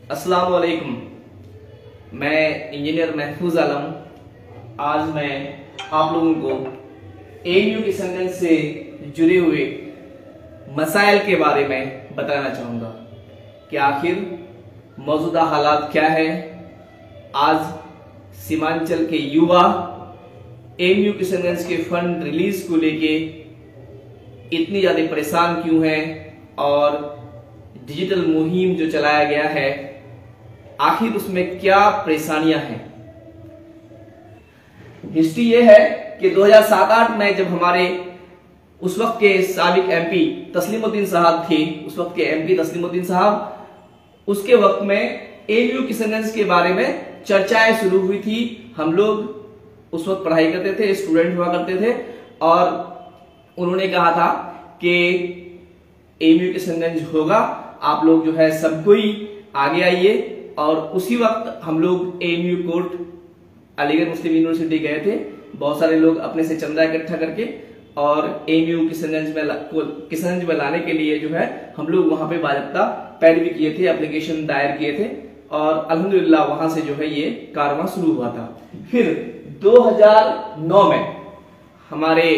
अस्सलाम वालेकुम। मैं इंजीनियर महफूज आलम। आज मैं आप लोगों को एएमयू किशनगंज से जुड़े हुए मसाइल के बारे में बताना चाहूँगा कि आखिर मौजूदा हालात क्या है। आज सीमांचल के युवा एएमयू किशनगंज के फंड रिलीज को लेके इतनी ज्यादा परेशान क्यों हैं और डिजिटल मुहिम जो चलाया गया है आखिर उसमें क्या परेशानियां हैं। हिस्ट्री ये है कि 2007-8 में जब हमारे उस वक्त के साबिक एमपी तस्लीमुद्दीन साहब थे, उस वक्त के एमपी तस्लीमुद्दीन साहब, उसके वक्त में एएमयू किशनगंज के बारे में चर्चाएं शुरू हुई थी। हम लोग उस वक्त पढ़ाई करते थे, स्टूडेंट हुआ करते थे और उन्होंने कहा था कि एएमयू किशनगंज होगा, आप लोग जो है सब कोई आगे आइए। और उसी वक्त हम लोग एएमयू कोर्ट अलीगढ़ मुस्लिम यूनिवर्सिटी गए थे, बहुत सारे लोग अपने से चंदा इकट्ठा करके, और एएमयू किशनगंज में लाने के लिए जो है हम लोग वहां पे बाकायदा पैरवी किए थे, एप्लीकेशन दायर किए थे और अल्हम्दुलिल्लाह वहां से जो है ये कारवां शुरू हुआ था। फिर 2009 में हमारे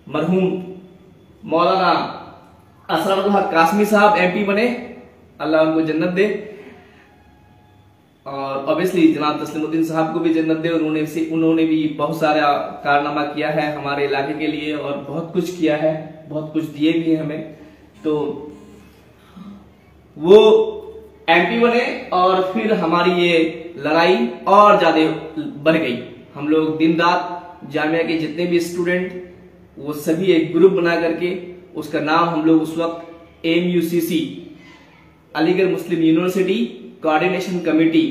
मरहूम मौलाना असररुल हक कासमी साहब एमपी बने, अल्लाह उनको जन्नत दे, और ऑब्वियसली जनाब तस्लीमुद्दीन साहब को भी जन्नत दे। उन्होंने भी बहुत सारा कारनामा किया है हमारे इलाके के लिए और बहुत कुछ किया है, बहुत कुछ दिए भी हैं हमें। तो वो एमपी बने और फिर हमारी ये लड़ाई और ज्यादा बढ़ गई। हम लोग दिन रात जामिया के जितने भी स्टूडेंट वो सभी एक ग्रुप बना करके, उसका नाम हम लोग उस वक्त एएमयूसीसी अलीगढ़ मुस्लिम यूनिवर्सिटी कोऑर्डिनेशन कमेटी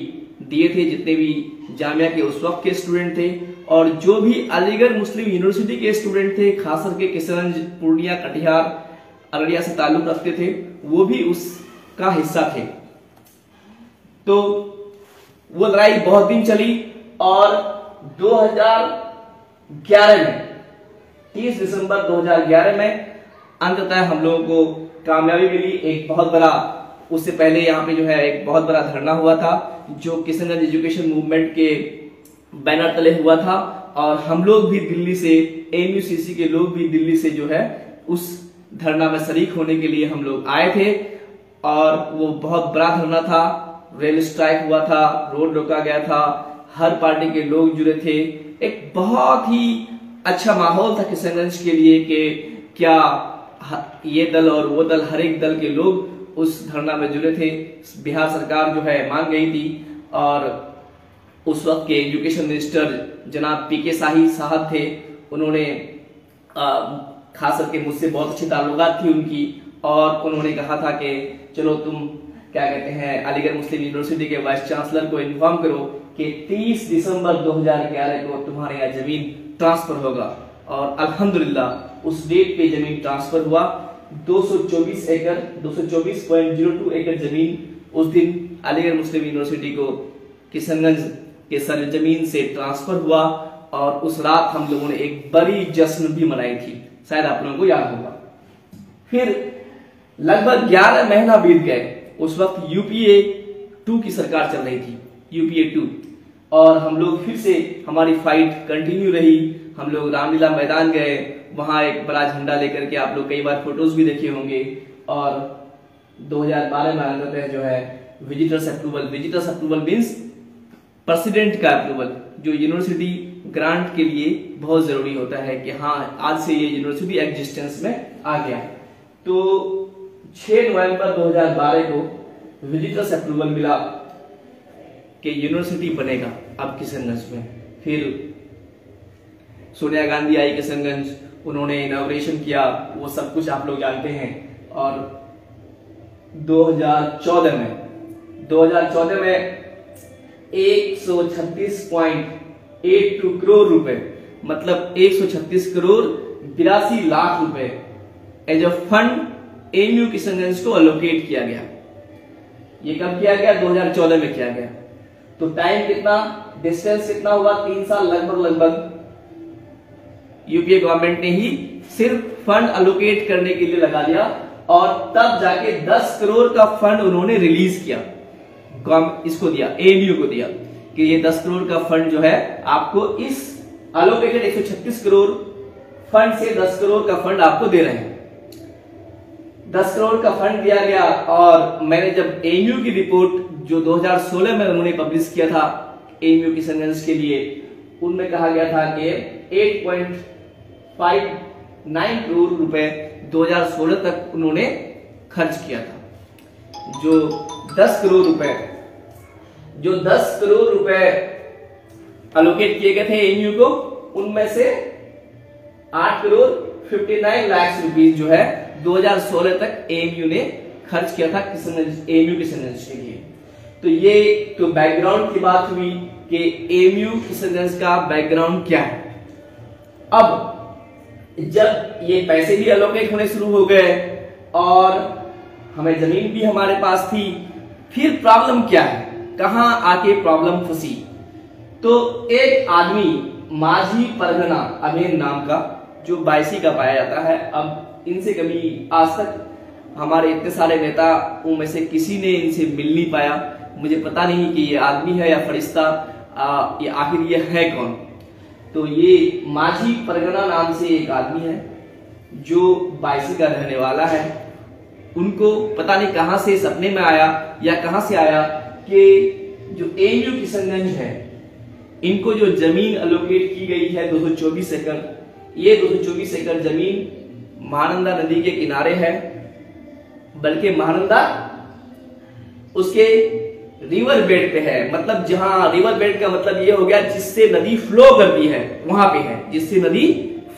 दिए थे, जितने भी जामिया के उस वक्त के स्टूडेंट थे और जो भी अलीगढ़ मुस्लिम यूनिवर्सिटी के स्टूडेंट थे, खास करके किशनगंज, पूर्णिया, कटिहार, अररिया से ताल्लुक रखते थे, वो भी उसका हिस्सा थे। तो वो लड़ाई बहुत दिन चली और 2011 में 30 दिसंबर 2011 में अंततः हम लोगों को कामयाबी मिली। एक बहुत बड़ा, उससे पहले यहाँ पे जो है एक बहुत बड़ा धरना हुआ था जो किशनगंज एजुकेशन मूवमेंट के बैनर तले हुआ था और हम लोग भी दिल्ली से, एएमयूसीसी के लोग भी दिल्ली से जो है उस धरना में शरीक होने के लिए हम लोग आए थे और वो बहुत बड़ा धरना था। रेल स्ट्राइक हुआ था, रोड रोका गया था, हर पार्टी के लोग जुड़े थे। एक बहुत ही अच्छा माहौल था किशनगंज के लिए कि क्या ये दल और वो दल, हर एक दल के लोग उस धरना में जुड़े थे। बिहार सरकार जो है मान गई थी और उस वक्त के एजुकेशन मिनिस्टर जनाब पीके शाही साहब थे, उन्होंने खास करके मुझसे बहुत अच्छी ताल्लुकात थी उनकी और उन्होंने कहा था कि चलो तुम क्या कहते हैं अलीगढ़ मुस्लिम यूनिवर्सिटी के वाइस चांसलर को इन्फॉर्म करो कि 30 दिसंबर 2011 को तुम्हारे यहाँ जमीन ट्रांसफर होगा। और अल्हम्दुलिल्लाह उस डेट पे जमीन ट्रांसफर हुआ। 224 एकड़ 224.02 एकड़ जमीन उस दिन अलीगढ़ मुस्लिम यूनिवर्सिटी को किशनगंज के सरजमीन से ट्रांसफर हुआ और उस रात हम लोगों ने एक बड़ी जश्न भी मनाई थी, शायद आप लोगों को याद होगा। फिर लगभग 11 महीना बीत गए। उस वक्त यूपीए 2 की सरकार चल रही थी, यूपीए 2, और हम लोग फिर से हमारी फाइट कंटिन्यू रही। हम लोग रामलीला मैदान गए, वहां एक बड़ा झंडा लेकर के, आप लोग कई बार फोटोज भी देखे होंगे। और 2012 में अंततः जो है विजिटर्स अप्रूवल मींस प्रेसिडेंट का अप्रूवल, जो यूनिवर्सिटी ग्रांट के लिए बहुत जरूरी होता है कि हाँ आज से ये यूनिवर्सिटी एग्जिस्टेंस में आ गया। तो 6 नवंबर 2012 को विजिटर्स अप्रूवल मिला कि यूनिवर्सिटी बनेगा अब किशनगंज में। फिर सोनिया गांधी आई किशनगंज, उन्होंने इनॉग्रेशन किया, वो सब कुछ आप लोग जानते हैं। और 2014 में 136.82 करोड़ रुपए, मतलब 136 करोड़ 82 लाख रुपए as a fund AMU Kishanganj को अलोकेट किया गया। ये कब किया गया? 2014 में किया गया। तो टाइम कितना, डिस्टेंस कितना हुआ? 3 साल लगभग यूपीए गवर्नमेंट ने ही सिर्फ फंड अलोकेट करने के लिए लगा दिया और तब जाके 10 करोड़ का फंड उन्होंने रिलीज किया। इसको दिया, एएमयू को दिया कि ये 10 करोड़ का फंड जो है आपको इस अलोकेटेड 136 करोड़ फंड से 10 करोड़ का फंड आपको दे रहे हैं। 10 करोड़ का फंड दिया गया और मैंने जब एएमयू की रिपोर्ट जो 2016 में उन्होंने पब्लिश किया था एएमयू किशनगंज के लिए, उनमें कहा गया था कि 8.59 करोड़ रुपए 2016 तक उन्होंने खर्च किया था। जो 10 करोड़ रुपए अलोकेट किए गए थे एएमयू को, उनमें से 8 करोड़ 59 लाख रुपीस जो है 2016 तक एएमयू ने खर्च किया था एएमयू किशनगंज के लिए। तो ये तो बैकग्राउंड की बात हुई कि एएमयू किशनगंज का बैकग्राउंड क्या है। अब जब ये पैसे भी अलोकेट होने शुरू हो गए और हमें जमीन भी हमारे पास थी, फिर प्रॉब्लम क्या है, कहां आके प्रॉब्लम फंसी? तो एक आदमी माझी परगना अमीन नाम का जो बायसी का पाया जाता है। अब इनसे कभी आज तक हमारे इतने सारे नेता में से किसी ने इनसे मिल नहीं पाया। मुझे पता नहीं कि ये आदमी है या फरिश्ता, ये आखिर ये है कौन। तो ये माझी परगना नाम से एक आदमी है जो बायसी का रहने वाला है। उनको पता नहीं कहां से सपने में आया या कहां से आया कि जो एएमयू किशनगंज है, इनको जो जमीन अलोकेट की गई है 224 एकड़, ये 224 एकड़ जमीन महानंदा नदी के किनारे है। बल्कि महानंदा उसके रिवर बेड पे है, मतलब जहां रिवर बेड का मतलब ये हो गया जिससे नदी फ्लो करती है वहां पे है, जिससे नदी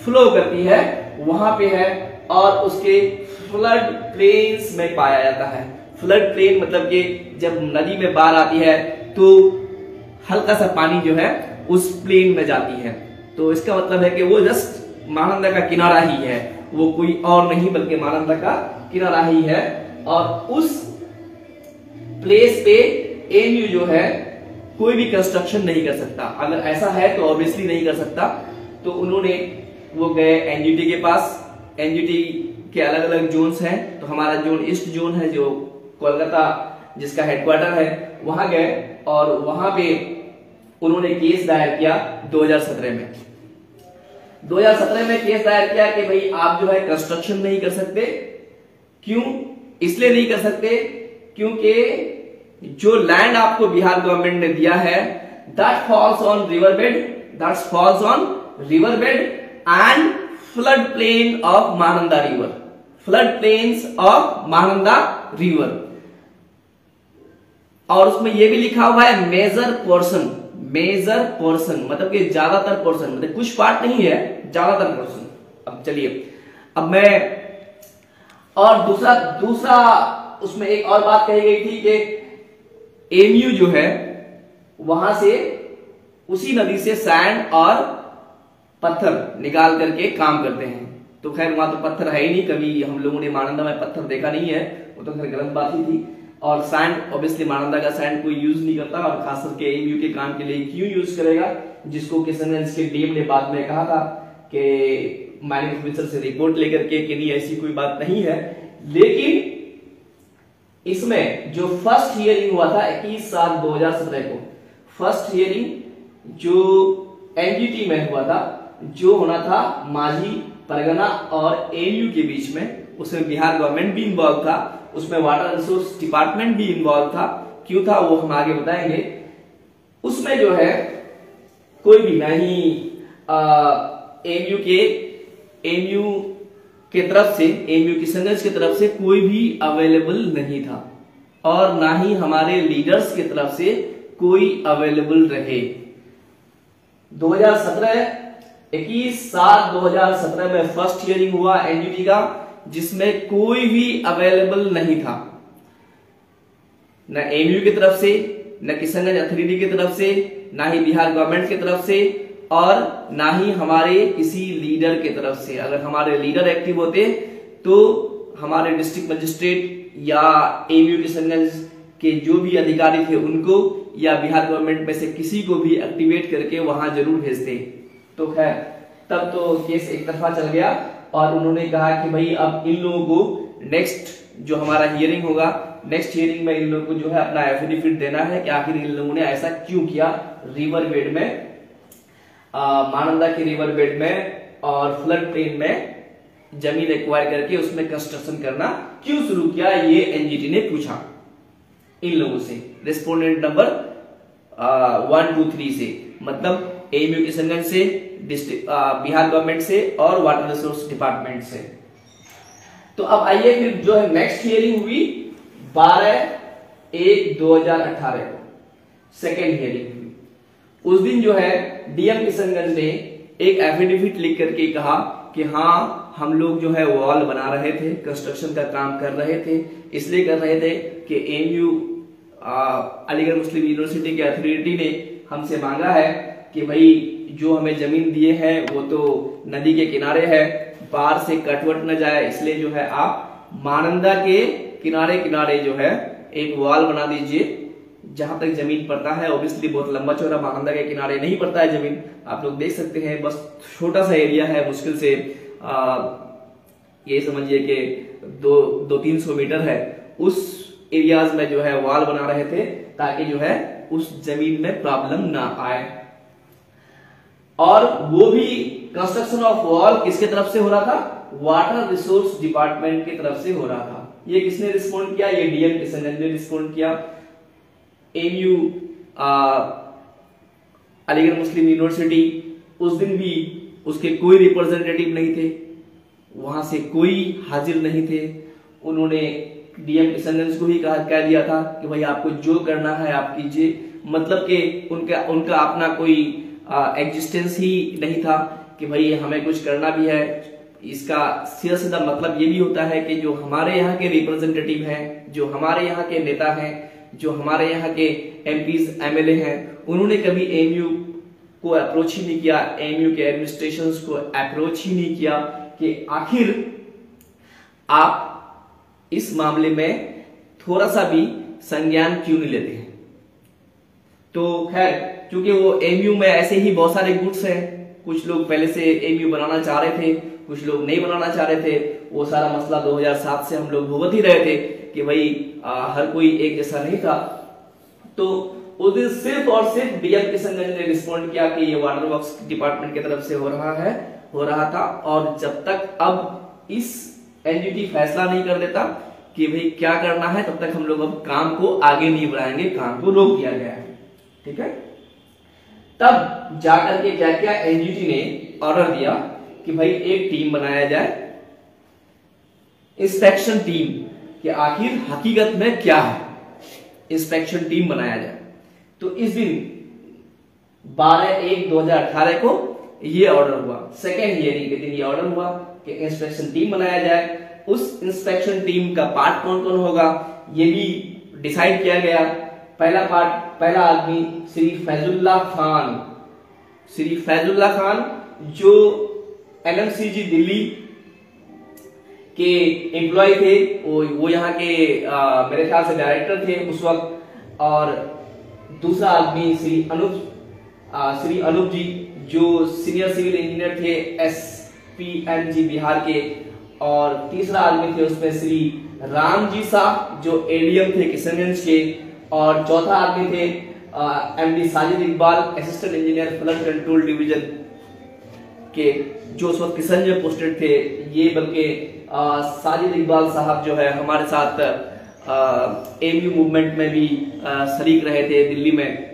फ्लो करती है वहां पे है। और उसके फ्लड प्लेन्स में पाया जाता है। फ्लड प्लेन मतलब कि जब नदी में बाढ़ आती है तो हल्का सा पानी जो है उस प्लेन में जाती है। तो इसका मतलब है कि वो जस्ट महानंदा का किनारा ही है, वो कोई और नहीं बल्कि महानंदा का किनारा ही है। और उस प्लेस पे एएमयू जो है कोई भी कंस्ट्रक्शन नहीं कर सकता। अगर ऐसा है तो ऑब्वियसली नहीं कर सकता। तो उन्होंने वो गए एनजीटी के पास। एनजीटी के अलग अलग जोन्स हैं, तो हमारा जोन ईस्ट जोन है जो कोलकाता जिसका हेडक्वार्टर है, वहां गए और वहां पे उन्होंने केस दायर किया 2017 में। 2017 में केस दायर किया कि भाई आप जो है कंस्ट्रक्शन नहीं कर सकते। क्यों? इसलिए नहीं कर सकते क्योंकि जो लैंड आपको बिहार गवर्नमेंट ने दिया है that falls on river bed and flood plain of Mahananda river, flood plains of Mahananda river. और उसमें यह भी लिखा हुआ है मेजर पोर्शन मतलब कि ज्यादातर पोर्शन, मतलब कुछ पार्ट नहीं है, ज्यादातर पोर्शन। अब चलिए, अब मैं और दूसरा उसमें एक और बात कही गई थी कि एएमयू जो है वहां से उसी नदी से सैंड और पत्थर निकाल करके काम करते हैं। तो खैर वहां तो पत्थर है ही नहीं, कभी हम लोगों ने महानंदा में पत्थर देखा नहीं है, वो तो खैर गलत बात ही थी। और सैंड ऑब्वियसली महानंदा का सैंड कोई यूज नहीं करता, और खास करके एएमयू के काम के लिए क्यों यूज करेगा, जिसको किशनगंज के डीएम ने बाद में कहा था कि माइनिंग ऑफिसर से रिपोर्ट लेकर के कि नहीं ऐसी कोई बात नहीं है। लेकिन इसमें जो फर्स्ट हियरिंग हुआ था 21/7/2017 को, फर्स्ट हियरिंग जो एनजीटी में हुआ था, जो होना था माझी परगना और एएमयू के बीच में, उसमें बिहार गवर्नमेंट भी इन्वॉल्व था, उसमें वाटर रिसोर्स डिपार्टमेंट भी इन्वॉल्व था। क्यों था वो हम आगे बताएंगे। उसमें जो है कोई भी नहीं एएमयू के तरफ से, एएमयू किशनगंज की तरफ से कोई भी अवेलेबल नहीं था, और ना ही हमारे लीडर्स की तरफ से कोई अवेलेबल रहे। 21/7/2017 में फर्स्ट हियरिंग हुआ एनजीटी का, जिसमें कोई भी अवेलेबल नहीं था, न एएमयू की तरफ से, न किशनगंज अथॉरिटी की तरफ से, ना ही बिहार गवर्नमेंट की तरफ से, और ना ही हमारे किसी लीडर की तरफ से। अगर हमारे लीडर एक्टिव होते तो हमारे डिस्ट्रिक्ट मजिस्ट्रेट या एएमयू किशनगंज के जो भी अधिकारी थे उनको, या बिहार गवर्नमेंट में से किसी को भी एक्टिवेट करके वहां जरूर भेजते। तो खैर तब तो केस एक तरफा चल गया, और उन्होंने कहा कि भाई अब इन लोगों को नेक्स्ट जो हमारा हियरिंग होगा नेक्स्ट हियरिंग में इन लोगों को जो है अपना एफिडेविट देना है कि आखिर इन लोगों ने ऐसा क्यों किया, रिवर बेड में, महानंदा के रिवर बेड में और फ्लड प्लेन में जमीन एक्वायर करके उसमें कंस्ट्रक्शन करना क्यों शुरू किया, ये एनजीटी ने पूछा इन लोगों से, रेस्पोंडेंट नंबर 1, 2, 3 से, मतलब एएमयू किशनगंज से, बिहार गवर्नमेंट से और वाटर रिसोर्स डिपार्टमेंट से। तो अब आइए फिर जो है नेक्स्ट हियरिंग हुई 12/1/2018 को, सेकेंड हियरिंग हुई। उस दिन जो है डीएम किशनगंज ने एक एफिडेविट लिख करके कहा कि हाँ हम लोग जो है वॉल बना रहे थे, कंस्ट्रक्शन का काम कर रहे थे, इसलिए कर रहे थे कि एएमयू अलीगढ़ मुस्लिम यूनिवर्सिटी की अथॉरिटी ने हमसे मांगा है कि भाई जो हमें जमीन दिए हैं वो तो नदी के किनारे है, बाढ़ से कटवट न जाए, इसलिए जो है आप महानंदा के किनारे किनारे जो है एक वॉल बना दीजिए जहां तक जमीन पड़ता है। ऑब्वियसली बहुत लंबा चौड़ा महानंदा के किनारे नहीं पड़ता है जमीन, आप लोग देख सकते हैं, बस छोटा सा एरिया है, मुश्किल से ये समझिए कि 200-300 मीटर है, उस एरियाज में जो है वॉल बना रहे थे ताकि जो है उस जमीन में प्रॉब्लम ना आए। और वो भी कंस्ट्रक्शन ऑफ वॉल किसके तरफ से हो रहा था, वाटर रिसोर्स डिपार्टमेंट की तरफ से हो रहा था। ये किसने रिस्पॉन्ड किया, ये डीएम किशनगंज ने रिस्पॉन्ड किया। एएमयू अलीगढ़ मुस्लिम यूनिवर्सिटी उस दिन भी उसके कोई रिप्रेजेंटेटिव नहीं थे, वहां से कोई हाजिर नहीं थे। उन्होंने डीएम किशनगंज को ही कह दिया था कि भाई आपको जो करना है आप कीजिए, मतलब कि उनका अपना कोई एग्जिस्टेंस ही नहीं था कि भाई हमें कुछ करना भी है। इसका सीधा सीधा मतलब ये भी होता है कि जो हमारे यहाँ के रिप्रेजेंटेटिव हैं, जो हमारे यहाँ के नेता हैं, जो हमारे यहाँ के एमपीज एमएलए हैं, उन्होंने कभी एएमयू को अप्रोच ही नहीं किया, एएमयू के एडमिनिस्ट्रेशन को अप्रोच ही नहीं किया कि आखिर आप इस मामले में थोड़ा सा भी संज्ञान क्यों नहीं लेते हैं। तो खैर क्योंकि वो एएमयू में ऐसे ही बहुत सारे गुट्स हैं, कुछ लोग पहले से एएमयू बनाना चाह रहे थे, कुछ लोग नहीं बनाना चाह रहे थे। वो सारा मसला 2007 से हम लोग भुगत ही रहे थे कि भाई हर कोई एक जैसा नहीं था। तो उस दिन सिर्फ और सिर्फ डीएम किशनगंज ने रिस्पॉन्ड किया कि ये वाटर वर्क्स डिपार्टमेंट की तरफ से हो रहा था। और जब तक अब इस एनजीटी फैसला नहीं कर देता कि भाई क्या करना है, तब तक हम लोग अब काम को आगे नहीं बढ़ाएंगे, काम को रोक दिया गया है। ठीक है, तब जाकर के क्या किया, एनजीटी ने ऑर्डर दिया कि भाई एक टीम बनाया जाए, इंस्पेक्शन टीम, कि आखिर हकीकत में क्या है, इंस्पेक्शन टीम बनाया जाए। तो इस दिन 12/1/2018 को ये ऑर्डर हुआ, सेकेंड हियरिंग के दिन ये ऑर्डर हुआ कि इंस्पेक्शन टीम बनाया जाए। उस इंस्पेक्शन टीम का पार्ट कौन कौन होगा ये भी डिसाइड किया गया। पहला आदमी श्री फैजुल्ला खान जो एलएमसीजी दिल्ली के एम्प्लॉय थे, वो यहाँ के मेरे ख्याल से डायरेक्टर थे उस वक्त। और दूसरा आदमी श्री अनूप जी जो सीनियर सिविल इंजीनियर थे एसपीएमजी बिहार के। और तीसरा आदमी थे उसमें श्री राम जी शाह जो एडीएम थे किशनगंज के। और चौथा आदमी थे MD Sajid Iqbal assistant engineer flood control division के, जो उस वक्त किशनगंज में पोस्टेड थे। ये बल्कि साजिद इकबाल साहब जो है हमारे साथ एएमयू मूवमेंट में भी शरीक रहे थे दिल्ली में,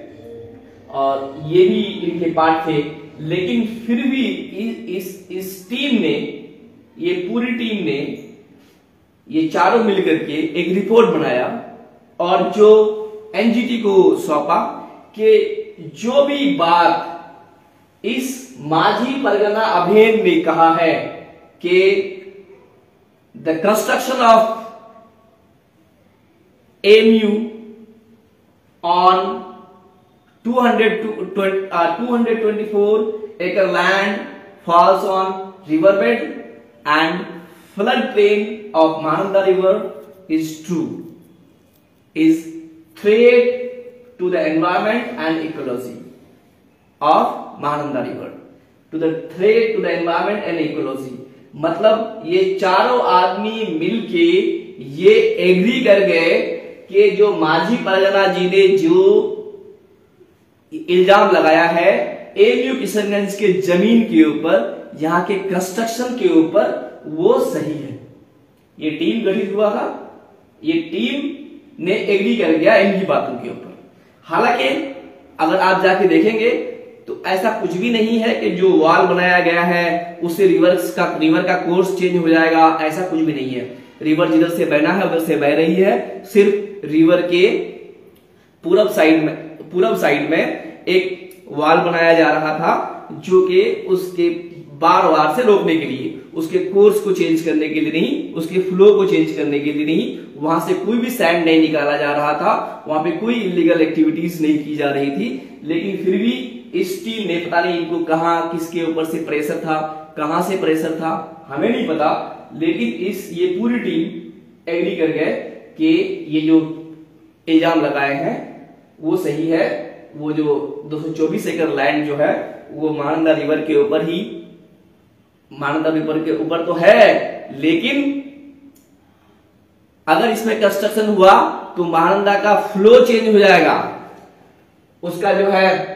और ये भी इनके पार्ट थे। लेकिन फिर भी इस टीम ने, ये पूरी टीम ने, ये चारों मिलकर के एक रिपोर्ट बनाया और जो एनजीटी को सौंपा कि जो भी बात इस माझी परगना अभियान में कहा है कि the construction of AMU on 224 acre land falls on riverbed and floodplain of Mahananda River is true, is threat to the environment and ecology of Mahananda River, to the threat to the environment and ecology। मतलब ये चारों आदमी मिलके ये agree कर गए कि जो माझी परगना जी ने जो इल्जाम लगाया है एएमयू किशनगंज के जमीन के ऊपर, यहाँ के कंस्ट्रक्शन के ऊपर, वो सही है। ये टीम गठित हुआ था, ये टीम ने एग्री कर गया इनकी बातों के ऊपर। हालांकि अगर आप जाके देखेंगे तो ऐसा कुछ भी नहीं है कि जो वॉल बनाया गया है उससे रिवर का कोर्स चेंज हो जाएगा, ऐसा कुछ भी नहीं है। रिवर जिधर से बहना है उधर से बह रही है। सिर्फ रिवर के पूरब साइड में एक वॉल बनाया जा रहा था जो कि उसके बार से रोकने के लिए, उसके कोर्स को चेंज करने के लिए नहीं, उसके फ्लो को चेंज करने के लिए नहीं। वहां से कोई भी सैंड नहीं निकाला जा रहा था, वहां पे कोई इलीगल एक्टिविटीज नहीं की जा रही थी। लेकिन फिर भी इस टीम ने, पता नहीं इनको कहां किसके ऊपर से प्रेशर था, कहां से प्रेशर था हमें नहीं पता, लेकिन ये पूरी टीम एग्री कर गए कि ये जो इल्जाम लगाए हैं वो सही है। वो जो 224 एकड़ लैंड जो है वो महानंदा रिवर के ऊपर ही, महानंदा रिवर के ऊपर तो है, लेकिन अगर इसमें कंस्ट्रक्शन हुआ तो महानंदा का फ्लो चेंज हो जाएगा। उसका जो है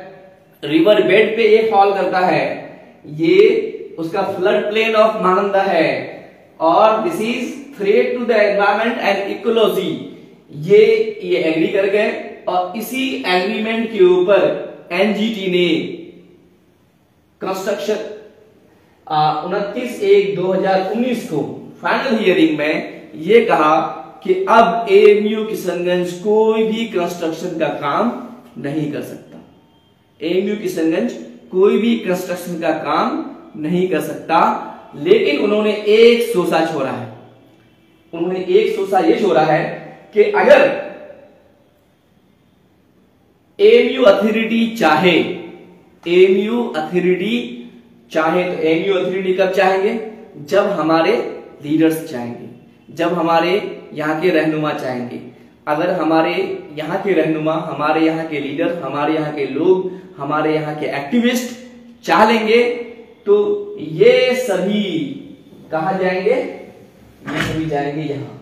रिवर बेड पे ये फॉल करता है, ये उसका फ्लड प्लेन ऑफ महानंदा है और this is threat to the environment and ecology. ये एग्री कर गए और इसी एग्रीमेंट के ऊपर एनजीटी ने कंस्ट्रक्शन 29/1/2019 को फाइनल हियरिंग में ये कहा कि अब एएमयू किशनगंज कोई भी कंस्ट्रक्शन का काम नहीं कर सकता। एएमयू किशनगंज कोई भी कंस्ट्रक्शन का काम नहीं कर सकता। लेकिन उन्होंने एक सोचा छोड़ा है, उन्होंने एक सोचा ये छोड़ा है कि अगर एएमयू अथॉरिटी चाहे, एएमयू अथॉरिटी चाहे तो एएमयू अथॉरिटी कब चाहेंगे? जब हमारे लीडर्स चाहेंगे, जब हमारे यहाँ के रहनुमा चाहेंगे। अगर हमारे यहाँ के रहनुमा, हमारे यहाँ के लीडर, हमारे यहाँ के लोग, हमारे यहाँ के एक्टिविस्ट चाह लेंगे तो ये सभी कहा जाएंगे? ये सभी जाएंगे यहाँ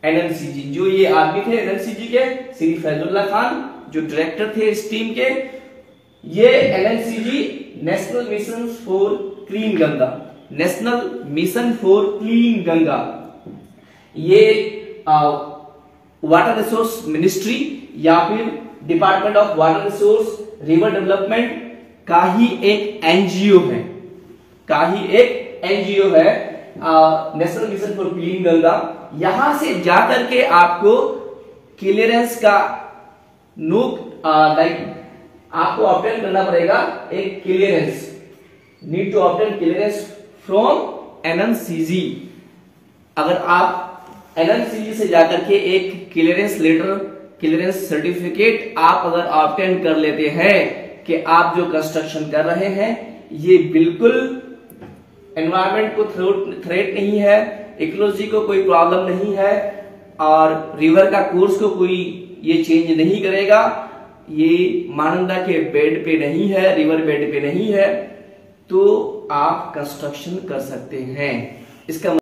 एनएमसीजी। जो ये आदमी थे एनएमसीजी के, श्री फैजुल्लाह खान जो डायरेक्टर थे इस टीम के, ये NMCG national mission for clean Ganga, national mission for clean Ganga, ये वाटर रिसोर्स मिनिस्ट्री या फिर department of water resource river development का ही एक एनजीओ है, national mission for clean Ganga. यहां से जाकर के आपको क्लियरेंस का आपको ऑब्टेन करना पड़ेगा एक clearance, need to obtain clearance from NMCG. अगर आप एनएमसीजी से जाकर के एक क्लियरेंस लेटर, क्लियरेंस सर्टिफिकेट आप अगर ऑब्टेन कर लेते हैं कि आप जो कंस्ट्रक्शन कर रहे हैं ये बिल्कुल एनवायरनमेंट को थ्रेट नहीं है, इकोलॉजी को कोई प्रॉब्लम नहीं है और रिवर का कोर्स को कोई ये चेंज नहीं करेगा, ये महानंदा के बेड पे नहीं है, रिवर बेड पे नहीं है, तो आप कंस्ट्रक्शन कर सकते हैं। इसका